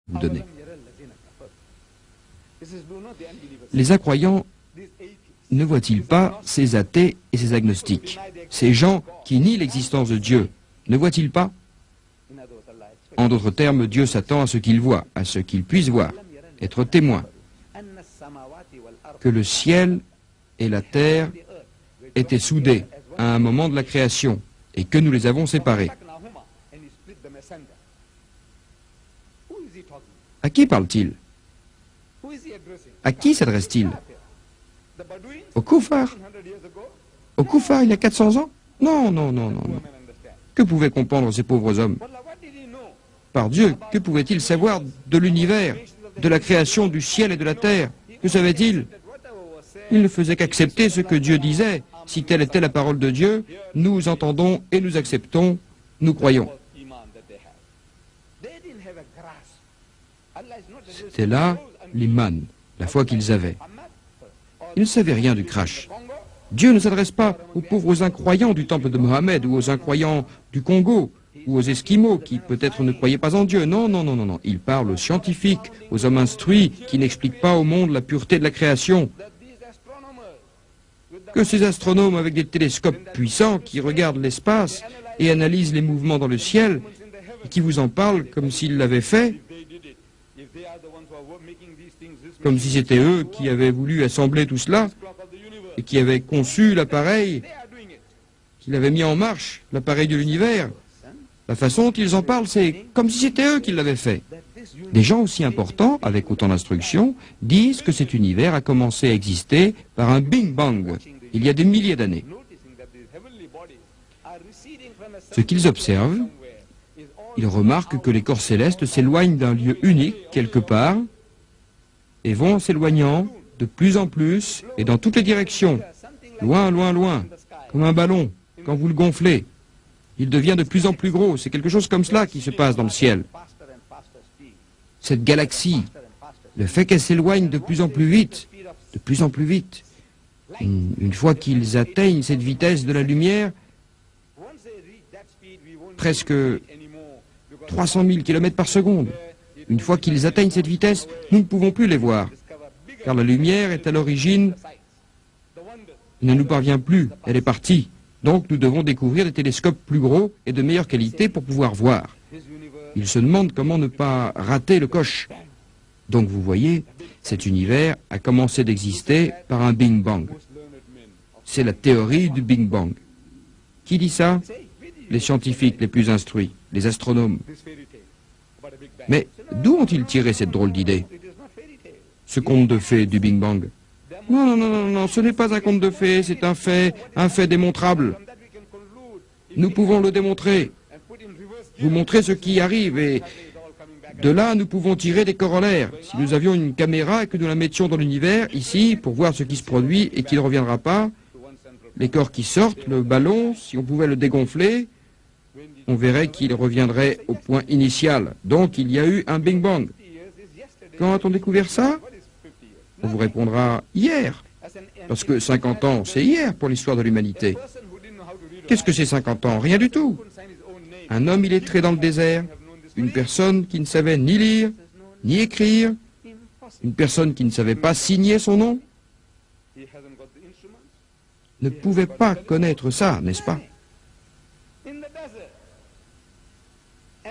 vous donner. Les incroyants ne voient-ils pas ces athées et ces agnostiques, ces gens qui nient l'existence de Dieu, ne voient-ils pas? En d'autres termes, Dieu s'attend à ce qu'il voit, à ce qu'il puisse voir, être témoin, que le ciel et la terre étaient soudés à un moment de la création et que nous les avons séparés. À qui parle-t-il? À qui s'adresse-t-il? Au Koufar? Au Koufar il y a 400 ans? Non, non, non, non, non. Que pouvaient comprendre ces pauvres hommes? Par Dieu, que pouvaient-ils savoir de l'univers, de la création du ciel et de la terre? Que savaient-ils? Ils ne faisaient qu'accepter ce que Dieu disait. Si telle était la parole de Dieu, nous entendons et nous acceptons, nous croyons. C'était là l'iman, la foi qu'ils avaient. Ils ne savaient rien du crash. Dieu ne s'adresse pas aux pauvres incroyants du temple de Mohammed ou aux incroyants du Congo ou aux Esquimaux qui peut-être ne croyaient pas en Dieu. Non, non, non, non, non. Il parle aux scientifiques, aux hommes instruits qui n'expliquent pas au monde la pureté de la création. Que ces astronomes avec des télescopes puissants qui regardent l'espace et analysent les mouvements dans le ciel et qui vous en parlent comme s'ils l'avaient fait, comme si c'était eux qui avaient voulu assembler tout cela et qui avaient conçu l'appareil, qui l'avaient mis en marche, l'appareil de l'univers. La façon dont ils en parlent, c'est comme si c'était eux qui l'avaient fait. Des gens aussi importants, avec autant d'instructions, disent que cet univers a commencé à exister par un Big Bang, il y a des milliers d'années. Ce qu'ils observent, ils remarquent que les corps célestes s'éloignent d'un lieu unique, quelque part, et vont s'éloignant de plus en plus et dans toutes les directions, loin, loin, loin, comme un ballon, quand vous le gonflez. Il devient de plus en plus gros, c'est quelque chose comme cela qui se passe dans le ciel. Cette galaxie, le fait qu'elle s'éloigne de plus en plus vite, une fois qu'ils atteignent cette vitesse de la lumière, presque 300 000 km par seconde, une fois qu'ils atteignent cette vitesse, nous ne pouvons plus les voir, car la lumière est à l'origine, ne nous parvient plus, elle est partie. Donc nous devons découvrir des télescopes plus gros et de meilleure qualité pour pouvoir voir. Ils se demandent comment ne pas rater le coche. Donc vous voyez, cet univers a commencé d'exister par un Big Bang. C'est la théorie du Big Bang. Qui dit ça? Les scientifiques les plus instruits, les astronomes. Mais d'où ont-ils tiré cette drôle d'idée? Ce conte de fées du Big Bang? Non, non, non, non, non, ce n'est pas un conte de fées, c'est un fait démontrable. Nous pouvons le démontrer. Vous montrer ce qui arrive et de là, nous pouvons tirer des corollaires. Si nous avions une caméra et que nous la mettions dans l'univers, ici, pour voir ce qui se produit et qui ne reviendra pas, les corps qui sortent, le ballon, si on pouvait le dégonfler, on verrait qu'il reviendrait au point initial. Donc, il y a eu un Big Bang. Quand a-t-on découvert ça? On vous répondra hier, parce que 50 ans, c'est hier pour l'histoire de l'humanité. Qu'est-ce que c'est 50 ans? Rien du tout. Un homme illettré dans le désert, une personne qui ne savait ni lire, ni écrire, une personne qui ne savait pas signer son nom, ne pouvait pas connaître ça, n'est-ce pas?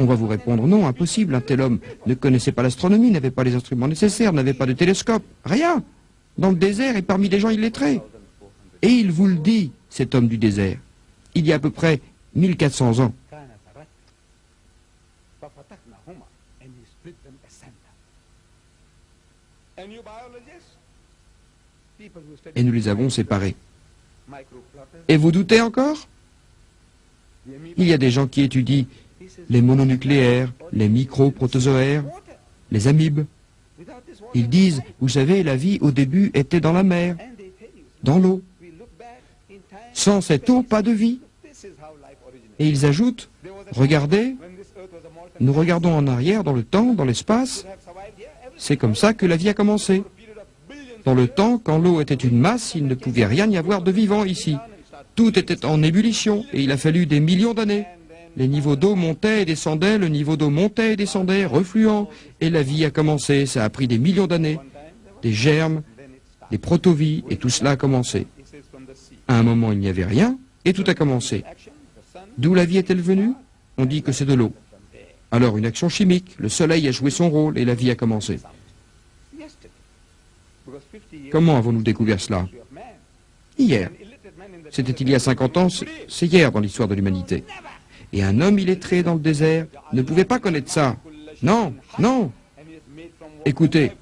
On va vous répondre non, impossible, un tel homme ne connaissait pas l'astronomie, n'avait pas les instruments nécessaires, n'avait pas de télescope, rien, dans le désert et parmi les gens illettrés. Et il vous le dit, cet homme du désert, il y a à peu près 1400 ans. Et nous les avons séparés. Et vous doutez encore? Il y a des gens qui étudient les mononucléaires, les micro-protozoaires, les amibes. Ils disent, vous savez, la vie au début était dans la mer, dans l'eau. Sans cette eau, pas de vie. Et ils ajoutent, regardez, nous regardons en arrière, dans le temps, dans l'espace, c'est comme ça que la vie a commencé. Dans le temps, quand l'eau était une masse, il ne pouvait rien y avoir de vivant ici. Tout était en ébullition et il a fallu des millions d'années. Les niveaux d'eau montaient et descendaient, le niveau d'eau montait et descendait, refluant, et la vie a commencé. Ça a pris des millions d'années, des germes, des protovies, et tout cela a commencé. À un moment, il n'y avait rien, et tout a commencé. D'où la vie est-elle venue? On dit que c'est de l'eau. Alors une action chimique, le soleil a joué son rôle, et la vie a commencé. Comment avons-nous découvert cela? Hier. C'était il y a 50 ans, c'est hier dans l'histoire de l'humanité. Et un homme illettré dans le désert ne pouvait pas connaître ça. Non, non. Écoutez.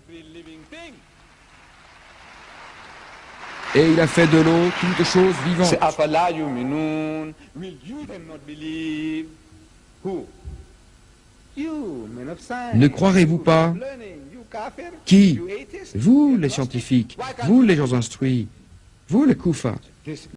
Et il a fait de l'eau toute chose vivante. Ne croirez-vous pas? Qui? Vous, les scientifiques. Vous, les gens instruits. Vous, les koufars.